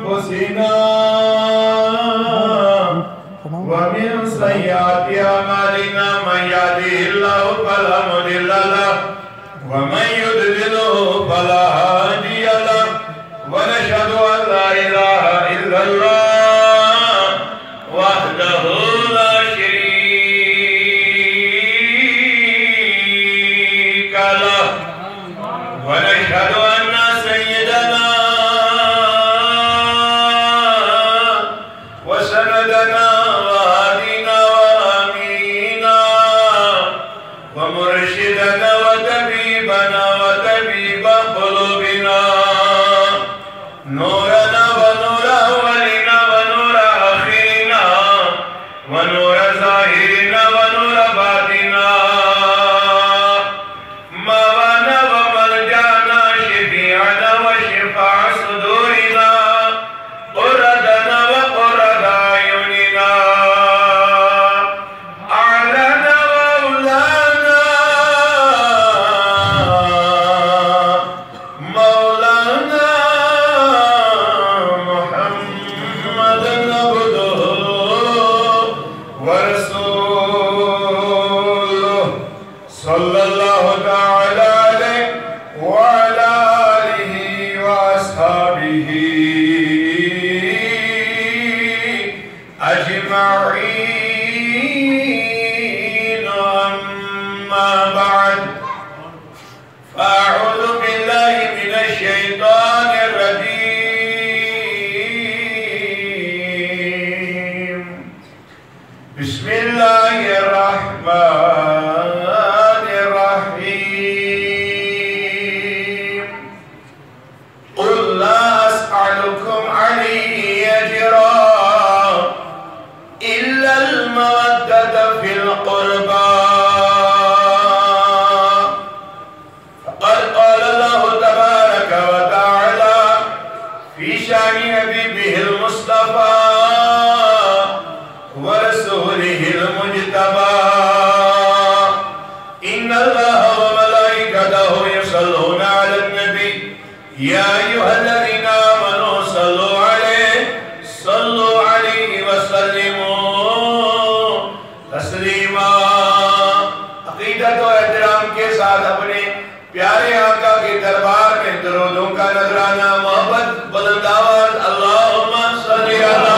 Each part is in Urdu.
أنفسنا ومن سيئات أعمالنا من يهده الله فلا مضل له ومن يضلله فلا هادي له ونشهد أن لا إله إلا الله وحده لا شريك له ونشهد أن سيدنا وسندنا وهدينا وأمينا ومرشدنا وطبيبنا وطبيب قلوبنا نورنا ونور أولنا ونور آخرنا ونور ظاهرنا ونور باطنا مولانا وملجانا شفيعنا وشفاع صدورنا قرتنا وقرة أعيننا أعلنا وأولانا مولانا محمد عبده ورسوله صلى الله تعالى عليه وعلى آله وأصحابه أجمعين أما بعد فأعوذ بالله من الشيطان الرجيم بسم الله الرحمن الرحيم قل لا أسألكم عليه أجرا إلا المودة في القربى فقد قال الله تبارك وتعالى في شأن حبيبه المصطفى ورسوله المجتبى إن الله وملائكته يصلون على النبي يا أيها الذين آمنوا صلوا عليه وسلموا تسلیما. عقیدت و احترام کے ساتھ اپنے پیارے آقا کے دربار میں درودوں کا نذرانہ محبت بلند آواز اللہم صلی علی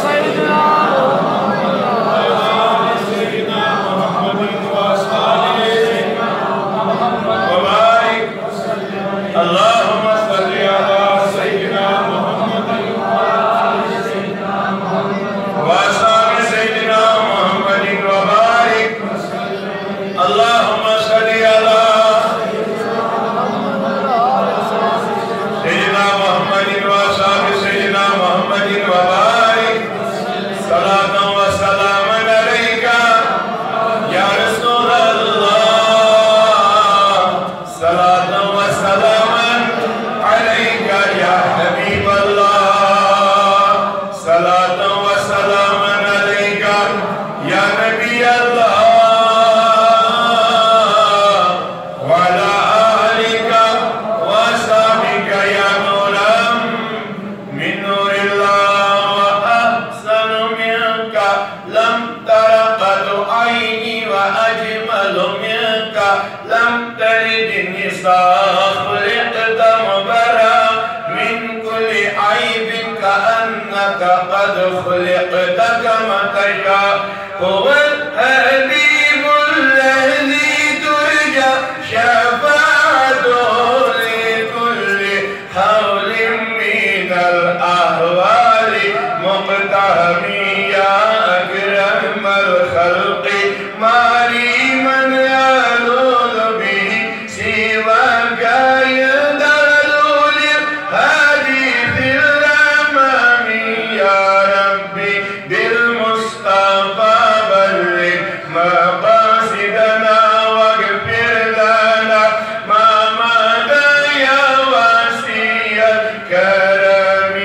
سیدنا محمد وآلہ سیدنا محمد وبارک اللہم صلی علی سیدنا محمد وآلہ سیدنا محمد وبارک اللہم صلی علی سیدنا محمد وآلہ سیدنا محمد وبارک صلاة و سلام علیکہ یا رسول اللہ صلاة و سلام علیکہ یا حبیب اللہ صلاة و سلام علیکہ یا نبی اللہ وعلى آلك وصحبك يا نورا من نور الله وأحسن منك لم تر قط عيني وأجمل منك لم تلد النساء خلقت مبرأ من كل عيب كأنك قد خلقت كما تشاء هو الحبيب الذي ترجى شفاعته لكل حول من الأهوال مقتحم يا أكرم الخلق ما لي من يلوذ به سواك يا دلول الحديث الأمام يا ربي بالمصطفى بلغ مقاصدنا واغفر لنا ما مضى يا واسع الكرم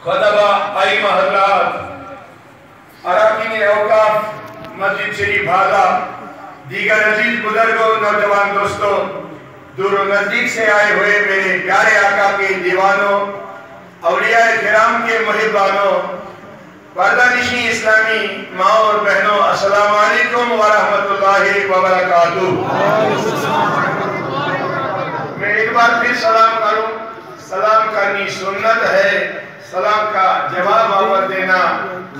خطبہ ائمہ حضرات، اراکین اوقاف مسجد شریف حاضہ، دیگر عزیز بزرگوں، نوجوان دوستوں، دور و نزدیک سے آئے ہوئے میرے پیارے آقا کے دیوانوں، اولیاء کرام کے محبانوں، پردہ نشین اسلامی ماں اور بہنوں، السلام علیکم ورحمۃ اللہ وبرکاتہ۔ میں ایک بار پھر سلام کروں، سلام کرنی سنت ہے، سلام کا جواب آور دینا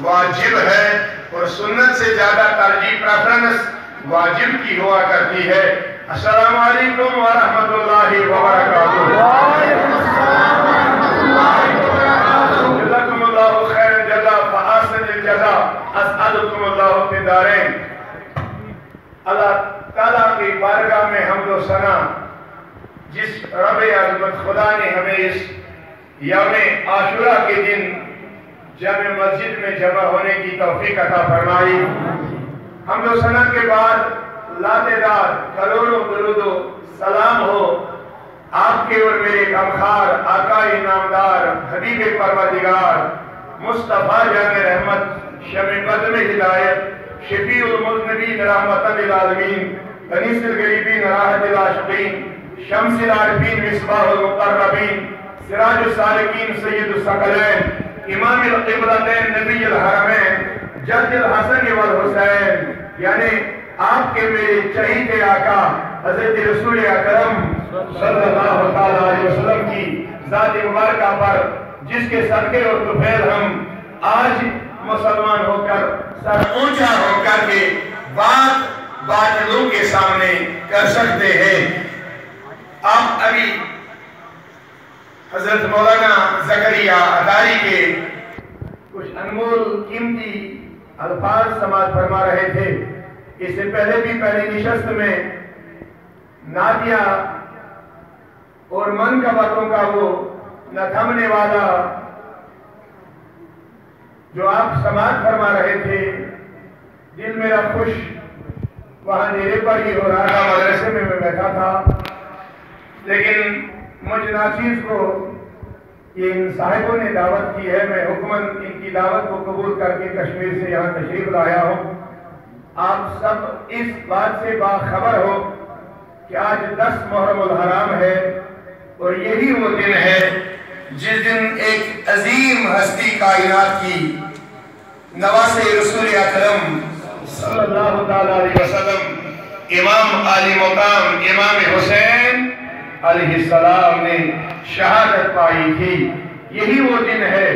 واجب ہے، اور سنت سے زیادہ ترجیح پریفرنس واجب کی ہوا کرتی ہے۔ السلام علیکم ورحمۃ اللہ وبرکاتہ۔ جزاکم اللہ خیر الجزا فاحسن الجزا، اسعدکم اللہ فی الدارین۔ اللہ تعالیٰ کی بارگاہ میں حمد و ثنا، جس رب عظمت خدا نے ہمیں اس یوم عاشوراء کے دن جامع مسجد میں جمع ہونے کی توفیق عطا فرمائی، حمد و ثنا کے بعد لاتعداد کروڑوں درود و سلام ہو آپ کے اور میرے غمخوار آقا نامدار حبیب پروردگار مصطفیٰ جان رحمت، شمع بدر ہدایت، شفیع المذنبین رحمت للعالمین، انیس الغریبین راحت العاشقین، شمس العارفین مصباح المقربین، سراج السالکین سید الثقلین، امام القبلتین نبی الحرمین، جد الحسن والحسین، یعنی آپ کے میرے چہیتے آقا حضرت رسول اکرم صلی اللہ علیہ وسلم کی ذات مبارکہ پر، جس کے صدقے اور طفیل ہم آج مسلمان ہو کر سر اونچا ہو کر کے بات باطلوں کے سامنے کر سکتے ہیں۔ آپ ابھی حضرت مولانا زکریا اتاری کے کچھ انمول قیمتی الفاظ سماعت فرما رہے تھے۔ اس سے پہلے بھی پہلی نشست میں نادیہ اور من کا باتوں کا وہ نہ تھمنے والا جو آپ سماعت فرما رہے تھے، دل میرا خوش وہاں ڈیرے پر ہی ہو رہا تھا، مدرسے میں بیٹھا تھا، لیکن مجھ ناچیز کو یہ ان صاحبوں نے دعوت کی ہے، میں حکماً ان کی دعوت کو قبول کر کے کشمیر سے یہاں تشریف لایا ہوں۔ آپ سب اس بات سے باخبر ہو کہ آج 10 محرم الحرام ہے، اور یہی وہ دن ہے جس دن ایک عظیم ہستی کائنات کی نواز رسول اکرم صلی اللہ علیہ وسلم، امام علی مقام امام حسین علیہ السلام نے شہادت پائی تھی۔ یہی وہ دن ہے۔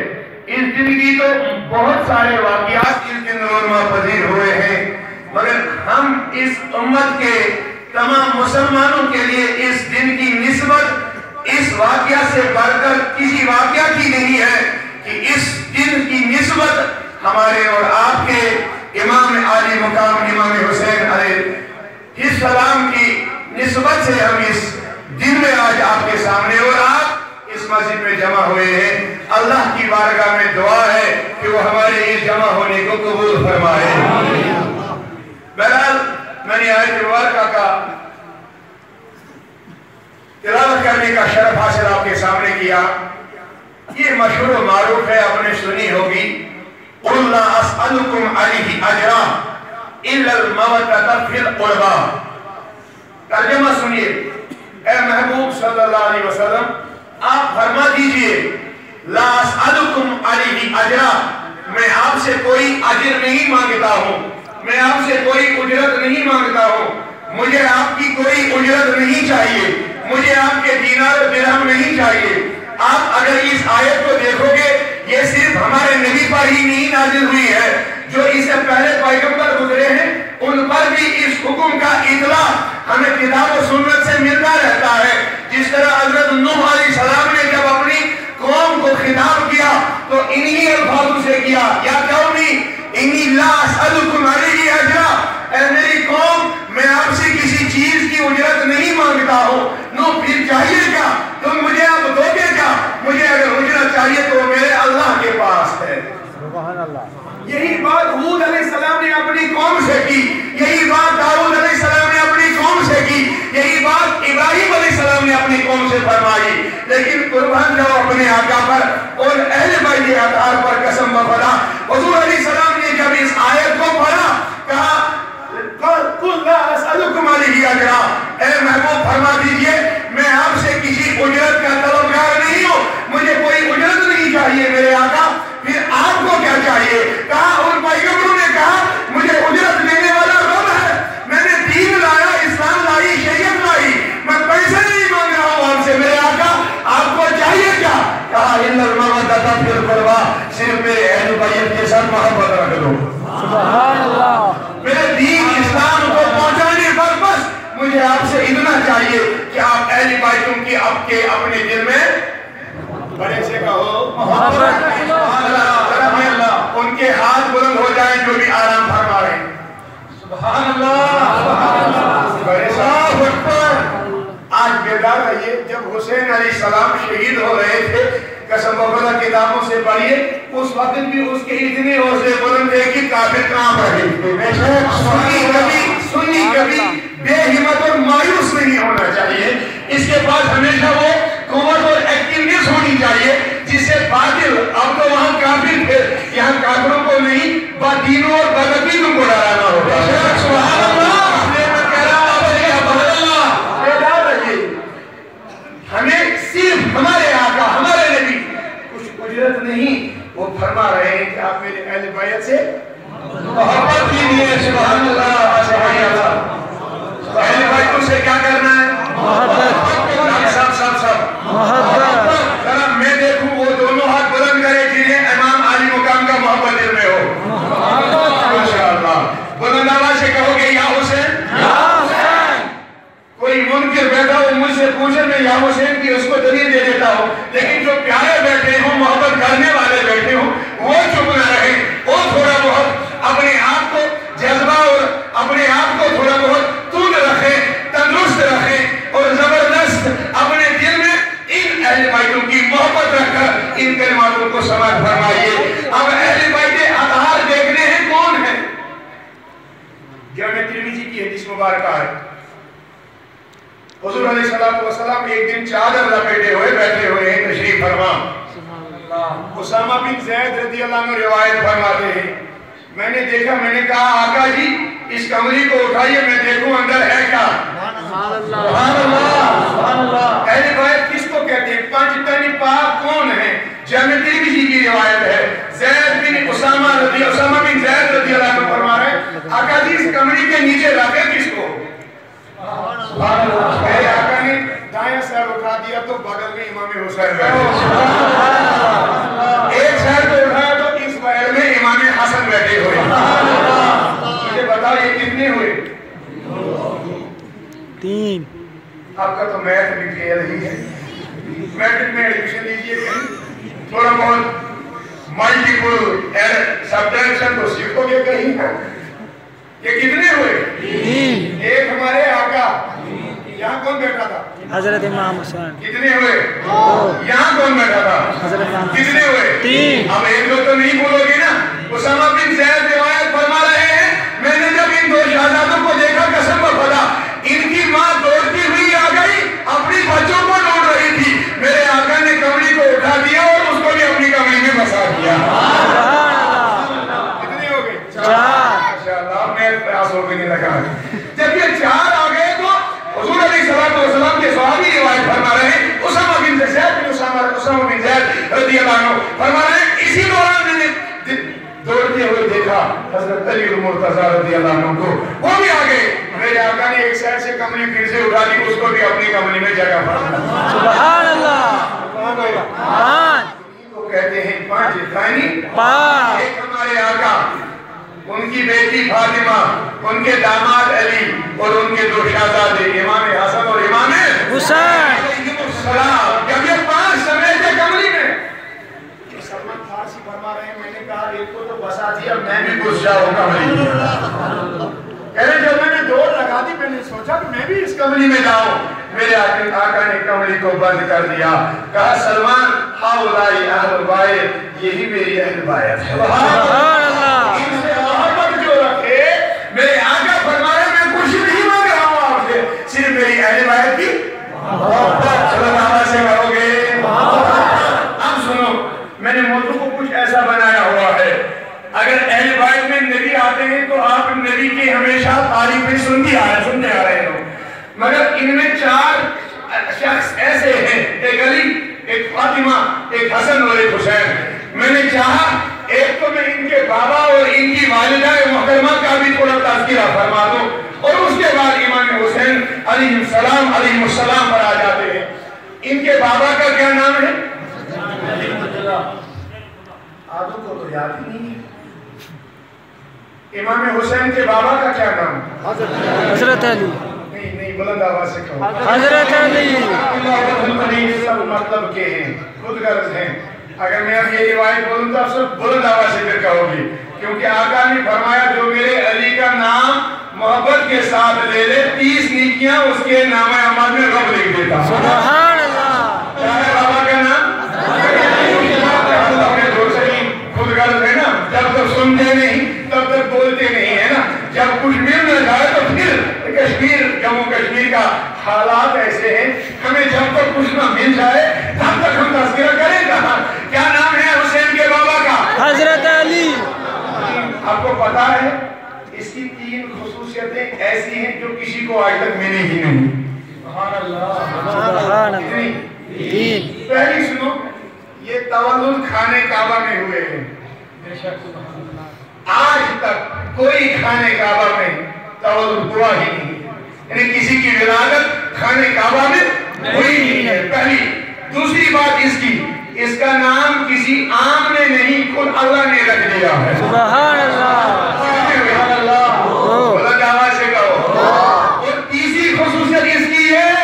اس دن کی تو بہت سارے واقعات اس دن رونما پذیر ہوئے ہیں، مگر ہم اس امت کے تمام مسلمانوں کے لیے اس دن کی نسبت اس واقعہ سے بڑھ کر کسی واقعہ کی نہیں ہے کہ اس دن کی نسبت ہمارے اور آپ کے امام علی مقام امام حسین علیہ السلام کی نسبت سے ہم اس دن میں آج آپ کے سامنے اور آپ اس مسجد میں جمع ہوئے ہیں۔ اللہ کی بارگاہ میں دعا ہے کہ وہ ہمارے اس جمع ہونے کو قبول فرمائے۔ بہرحال میں نے آیت مبارکہ کا تلاوت کرنے کا شرف حاصل آپ کے سامنے کیا۔ یہ مشہور و معروف ہے، آپ نے سنی ہوگی، قُلْ لَا أَسْأَلُكُمْ عَلَيْهِ أَجْرًا إِلَّا الْمَوَدَّةَ فِي الْقُرْبَى۔ ترجمہ سنیے، اے محبوب صلی اللہ علیہ وسلم، آپ فرما دیجئے لا اسألکم علیہ اجرا، میں آپ سے کوئی اجر نہیں مانگتا ہوں، میں آپ سے کوئی اجرت نہیں مانگتا ہوں، مجھے آپ کی کوئی اجرت نہیں چاہیے، مجھے آپ کے دینار و درہم نہیں چاہیے۔ آپ اگر اس آیت کو دیکھو گے، یہ صرف ہمارے نبی پر ہی نہیں نازل ہوئی ہے، جو اس سے پہلے پیغمبر گزرے ہیں ان پر بھی اس حکم کا اطلاع ہمیں کتاب و سنت سے ملتا رہتا ہے۔ جس طرح حضرت نوح علیہ السلام نے جب اپنی قوم کو خطاب کیا تو انہی الفاظوں سے کیا، یا قومی انی لا اسألکم علیہ اجرا، اے میری قوم میں آپ سے کسی چیز کی اجرت نہیں مانگتا ہوں۔ نو پھر چاہیے کیا؟ تم مجھے اب دو گے کیا؟ مجھے اگر اجرت چاہیے تو میرے اللہ کے پاس ہے۔ سبحان اللہ۔ یہی بات ہود علیہ السلام نے اپنی قوم سے کی، یہی بات داؤد علیہ السلام نے اپنی قوم سے کی، یہی بات ابراہیم علیہ السلام نے اپنی قوم سے فرمائی، لیکن قربان جاؤ اپنے آقا پر اور اہل بیت یہ اطہار پر قسم بخدا حضور علیہ السلام نے جب اس آیت کو پڑھا کہا قُلْ لَا أَسْأَلُكُمْ عَلَيْهِ أَجْرًا، اے محبوب فرما دیجئے میں آپ سے کسی اجرت کا طلبگار نہیں ہوں، مجھے کوئی اجرت نہیں چاہیے میرے آقا، پھر آپ کو کیا چاہیے؟ کہا ان پیغمبروں نے کہا مجھے اجرت دینے والا رب ہے، میں نے دین لایا، اسلام لائی، شریعت لائی، میں پیسے نہیں مانگ رہا ہوں آپ سے میرے آقا، آپ کو چاہیے کیا؟ کہا ان المودۃ فی القربی، صرف میرے اہل بیت کے ساتھ محبت رکھ دو۔ سبحان اللہ، میرے دین اسلام کو پہنچانے پر بس مجھے آپ سے اتنا چاہیے کہ آپ اہل بیتوں کی اب کے اپنے دل میں بڑے سے کہو محبت، ان کے ہاتھ بلند ہو جائیں جو بھی آرام فرما رہے ہیں۔ سبحان اللہ، بڑے صاحب اکبر۔ آج بیدار رہیے، جب حسین علیہ السلام شہید ہو رہے تھے قسم بخدا کتابوں سے پڑھیے، اس وقت بھی اس کے اتنے حوصلے بلند تھے کہ کافر کام رہے تھے۔ سنی کبھی بے ہمت اور مایوس نہیں ہونا چاہیے، اس کے بعد ہمیشہ وہ قوت اور ایکٹیونیس ہونی چاہیے جس سے باطل، اب تو وہاں کافر تھے، یہاں کافروں کو نہیں بدینوں اور بدعقیدوں کو ڈرانا ہوگا۔ سبحان اللہ، ہمیں صرف ہمارے آقا ہمارے نبی کچھ اجرت نہیں، وہ فرما رہے ہیں کہ آپ میرے اہل بیت سے محبت کیجیے۔ سبحان اللہ، سبحان اللہ، اہل بیتوں سے کیا کرنا ہے؟ محبت، سب محبت۔ ذرا میں دیکھوں وہ دونوں ہاتھ بلند کرے جنہیں امام عالی مقام کا محبت دل میں ہو۔ ماشاءاللہ، بلند آواز سے کہو گے یا حسین، کوئی منکر بیٹھا ہو مجھ سے پوچھے میں یا حسین کی اس کو دلیل دے دیتا ہوں، لیکن جو پیارے بیٹھے ہوں، محبت کرنے والے بیٹھے ہوں، وہ چپ نہ رہے، وہ تھوڑا بہت اپنے آپ کو جذبہ اور اپنے آپ کو تھوڑا بہت تند رکھیں، تندرست رکھیں اور زبردست اپنے دل میں ان اہل بیتوں کی محبت رکھ کر ان کلماتوں کو سماعت فرمائیے۔ اب اہل بیت اطہار دیکھنے ہیں کون ہیں؟ جامع ترمذی کی حدیث مبارکہ ہے، حضور علیہ السلام ایک دن چادر لپیٹے ہوئے بیٹھے ہوئے ہیں، تشریف فرما۔ اسامہ بن زید رضی اللہ عنہ روایت فرماتے ہیں میں نے دیکھا، میں نے کہا آقا جی اس کمری کو اٹھائیے میں دیکھوں اندر ہے کیا۔ سبحان اللہ، اہل بیت کس کو کہتے ہیں؟ پانچ تن پاک کون ہیں؟ جامع ترمذی کی روایت ہے، زید بن اسامہ بن زید رضی اللہ عنہ فرما رہے ہیں آقا جی اس کمری کے نیچے رکھے کس کو؟ میرے آقا نے دائیں سر اٹھا دیا تو بغل میں امام حسین بیٹھے، ایک سر کو اٹھایا تو اس بغل میں امام حسن بیٹھے ہوئے۔ مجھے بتاؤ یہ کتنے ہوئے؟ 3۔ آپ کا تو میتھ بھی فیل ہی ہے، میٹرک میں ایڈمیشن لیجئے کہیں، تھوڑا بہت ملٹیپل سبٹریکشن تو سیکھو گے کہیں۔ یہ کتنے ہوئے؟ 3۔ ایک ہمارے آقا، یہاں کون بیٹھا تھا؟ حضرت امام حسین۔ کتنے ہوئے؟ 2۔ یہاں کون بیٹھا تھا؟ حضرت امام حسین۔ کتنے ہوئے؟ 3۔ اب ایک دو تو نہیں بولو گے نا۔ اسامہ بن زید روایت فرما رہے ہیں میں نے جب ان دو شہزادوں کو دیکھا قسم بخدا ان کی ماں دوڑتی ہوئی آ گئی، اپنی بچوں کو ڈھونڈ رہی تھی، میرے آقا نے کمری کو اٹھا دیا اور اس کو بھی اپنی کمری میں بسا دیا۔ کتنے ہو گئے؟ 4۔ میں پیاس ہو گئی لگا۔ جب یہ 4 آ گئے تو حضور علیہ السلام کے صحابی روایت فرما رہے ہیں اسامہ بن زید رضی اللہ عنہ فرما رہے ہیں اسی دوران میں نے دوڑتے ہوئے دیکھا حضرت علی المرتضیٰ رضی اللہ عنہ کو، وہ بھی آ گئے، میرے آقا نے ایک سائڈ سے کمری پھر سے اٹھا دی، اس کو بھی اپنی کمری میں جگہ فرمایا۔ سبحان اللہ، تو کہتے ہیں 5 دائنی، ایک ہمارے آقا، ان کی بیٹی فاطمہ، ان کے داماد علی اور ان کے 2 شہزادے امام حسن اور امام حسین علیہ السلام۔ جب یہ 5 سمیت کمری میں، سلمان فارسی فرما رہے ہیں میں نے کہا ایک کو تو بسا دیا میں بھی گھس جاؤں کمری میں۔ کہہ رہے جب میں نے دوڑ لگا دی میں نے سوچا کہ میں بھی اس کمری میں جاؤں، میرے آقا نے کمری کو بند کر دیا، کہا سلمان ہاؤلائی اہل بیت، یہی میری اہل بیت ہے۔ سبحان اللہ، ان سے محبت جو رکھے، میرے آقا فرما رہے میں کچھ نہیں مانگ رہا ہوں آپ سے، صرف میری اہل بیت کی محبت۔ چلو نامہ سے کہو گے اب سنو، میں نے موضوع کو کچھ ایسا بنایا ہوا ہے، اگر اہل بیت میں نبی آتے ہیں تو آپ نبی کی ہمیشہ تعریفیں سنتے آ رہے ہو، مگر ان میں 4 شخص ایسے ہیں، ایک علی، ایک فاطمہ، ایک حسن اور ایک حسین۔ میں نے چاہا ایک تو میں ان کے بابا اور ان کی والدہ محترمہ کا بھی تھوڑا تذکرہ فرما دوں، اور اس کے بعد امام حسین علیہ السلام پر آ جاتے ہیں۔ ان کے بابا کا کیا نام ہے؟ آدھوں کو تو یاد ہی نہیں ہے۔ امام حسین کے بابا کا کیا نام؟ حضرت علی۔ نہیں بلند آواز سے کہو۔ حضرت علی۔ سب مطلب کے ہیں، خود غرض ہیں۔ اگر میں اب یہ روایت بولوں تو آپ سب بلند آواز سے پھر کہو گی، کیونکہ آقا نے فرمایا جو میرے علی کا نام محبت کے ساتھ لے لے 30 نیکیاں اس کے نام اعمال میں رب لکھ دیتا۔ سبحان اللہ۔ کیا ہے بابا کا نام؟ خود غرض ہے نا، جب تک سنتے نہیں تب تک بولتے نہیں ہے نا، جب کچھ مل نہ جائے تو پھر کشمیر، جموں کشمیر کا حالات ایسے ہیں، ہمیں جب تک کچھ نہ مل جائے تب تک ہم تذکرہ کریں کہاں۔ کیا نام ہے حسین کے بابا کا؟ حضرت علی۔ آپ کو پتا ہے اس کی 3 خصوصیتیں ایسی ہیں جو کسی کو آج تک ملی ہی نہیں۔ سبحان اللہ۔ پہلی سنو، یہ تولد خانے کعبہ میں ہوئے ہیں۔ آج تک کوئی خانے کعبہ میں تولد ہوا ہی نہیں، یعنی کسی کی ولادت خانے کعبہ میں ہوئی نہیں ہے، پہلی۔ دوسری بات اس کا نام کسی عام نے نہیں، خود اللہ نے رکھ دیا ہے۔ سبحان اللہ۔ بلند آواز سے کہو۔ اور تیسری خصوصیت اس کی ہے،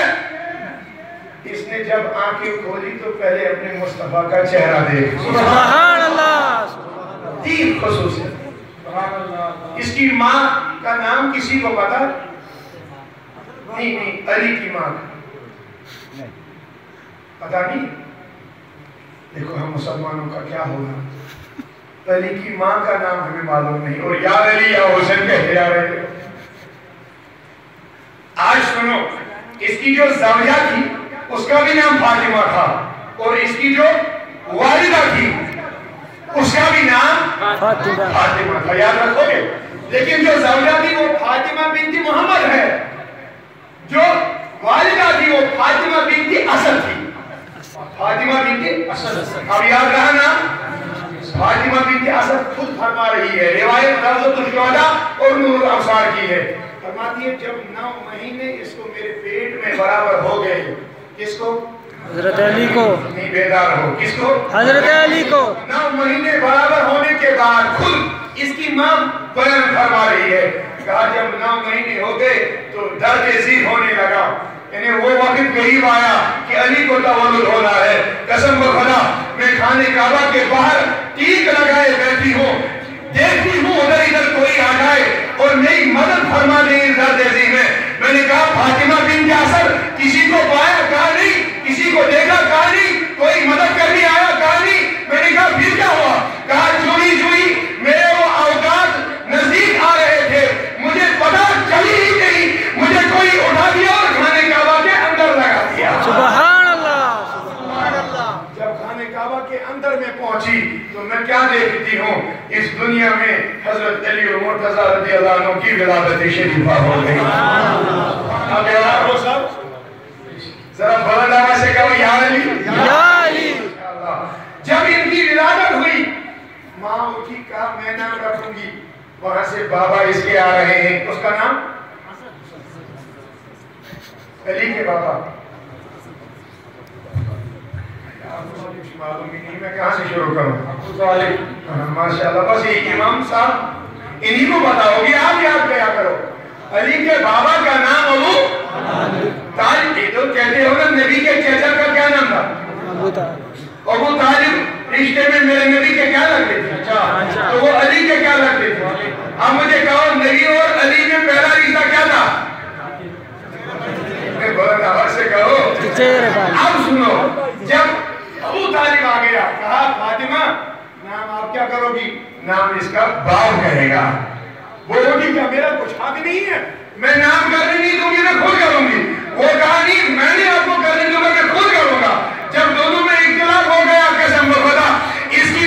اس نے جب آنکھیں کھولی تو پہلے اپنے مصطفیٰ کا چہرہ دیکھ۔ سبحان اللہ۔ 3 خصوصیت۔ اس کی ماں کا نام کسی کو پتا؟ نہیں، علی کی ماں کا پتا نہیں؟ دیکھو ہم مسلمانوں کا کیا ہوگا، علی کی ماں کا نام ہمیں معلوم نہیں، اور یا علی یا حسین کہتے آ رہے ہیں۔ آج سنو، اس کی جو زوجہ تھی اس کا بھی نام فاطمہ تھا، اور اس کی جو والدہ تھی اس کا بھی نام فاطمہ تھا، یاد رکھو گے۔ لیکن جو زوجہ تھی وہ فاطمہ بنت محمد ہے، جو والدہ تھی وہ فاطمہ بنت اسد تھی۔ فاطمہ بنت اسد، اب یاد رہا نا، فاطمہ بنت اسد خود فرما رہی ہے، روایت روضۃ الشہداء اور نور الابصار کی ہے، فرماتی ہے جب 9 مہینے اس کو میرے پیٹ میں برابر ہو گئے، کس کو؟ حضرت علی کو۔ نہیں بیدار ہو، کس کو؟ حضرت علی کو۔ 9 مہینے برابر ہونے کے بعد خود اس کی ماں بیان فرما رہی ہے، کہا جب 9 مہینے ہو گئے تو درد ذی ہونے لگا، یعنی وہ وقت قریب آیا کہ علی کو تولد ہونا ہے۔ قسم بخدا میں خانے کعبہ کے باہر ٹیک لگائے بیٹھی ہوں، دیکھتی ہوں ادھر ادھر کوئی آ جائے اور میری مدد فرما دیں اس درد ذی میں۔ میں نے کہا فاطمہ بنت اسد، کسی کو پایا؟ کہا نہیں۔ کسی کو دیکھا؟ کہا نہیں۔ کوئی مدد کرنے آیا؟ کہا نہیں۔ میں نے کہا پھر کیا ہوا؟ کہا جوئی میرے وہ اوقات نزدیک آ رہے تھے، مجھے پتا چلی ہی نہیں، مجھے کوئی اٹھا دیا اور خانے کعبہ کے اندر لگا دیا۔ سبحان اللہ۔ سبحان اللہ۔ جب خانے کعبہ کے اندر میں پہنچی تو میں کیا دیکھتی ہوں، اس دنیا میں حضرت علی اور مرتضیٰ رضی اللہ عنہ کی ولادت شریفہ ہو گئی۔ اب یاد ہو سب، ذرا بلند آواز سے کہو یا علی یا علی۔ جب ان کی ولادت ہوئی، ماں اٹھی، کہا میں نام رکھوں گی، وہاں سے بابا اس کے آ رہے ہیں، اس کا نام علی کے بابا۔ معلوم ہی نہیں میں کہاں سے شروع کروں، ماشاءاللہ بس یہ امام صاحب انہی کو پتا ہوگی، آپ یاد کیا کرو۔ علی کے بابا کا نام ابو طالب، تو کہتے ہو نا نبی کے چچا کا کیا نام تھا؟ ابو طالب رشتے میں میرے نبی کے کیا لگتے تھے؟ تو وہ علی کے کیا لگتے تھے؟ اب مجھے کہو نبی اور علی میں پہلا رشتہ کیا تھا؟ بہت آواز سے کہو۔ اب سنو، جب ابو طالب آ گیا، کہا فاطمہ نام آپ کیا کرو گی؟ نام اس کا باپ کہے گا۔ وہ بولی کیا میرا کچھ حق نہیں ہے، میں نام کرنے نہیں دوں گی، میں خود کروں گی۔ وہ کہا نہیں میں نے آپ کو کرنے دوں گا، میں خود کروں گا۔ جب دونوں میں اختلاف ہو گیا، قسم بخدا اس کی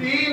3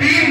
3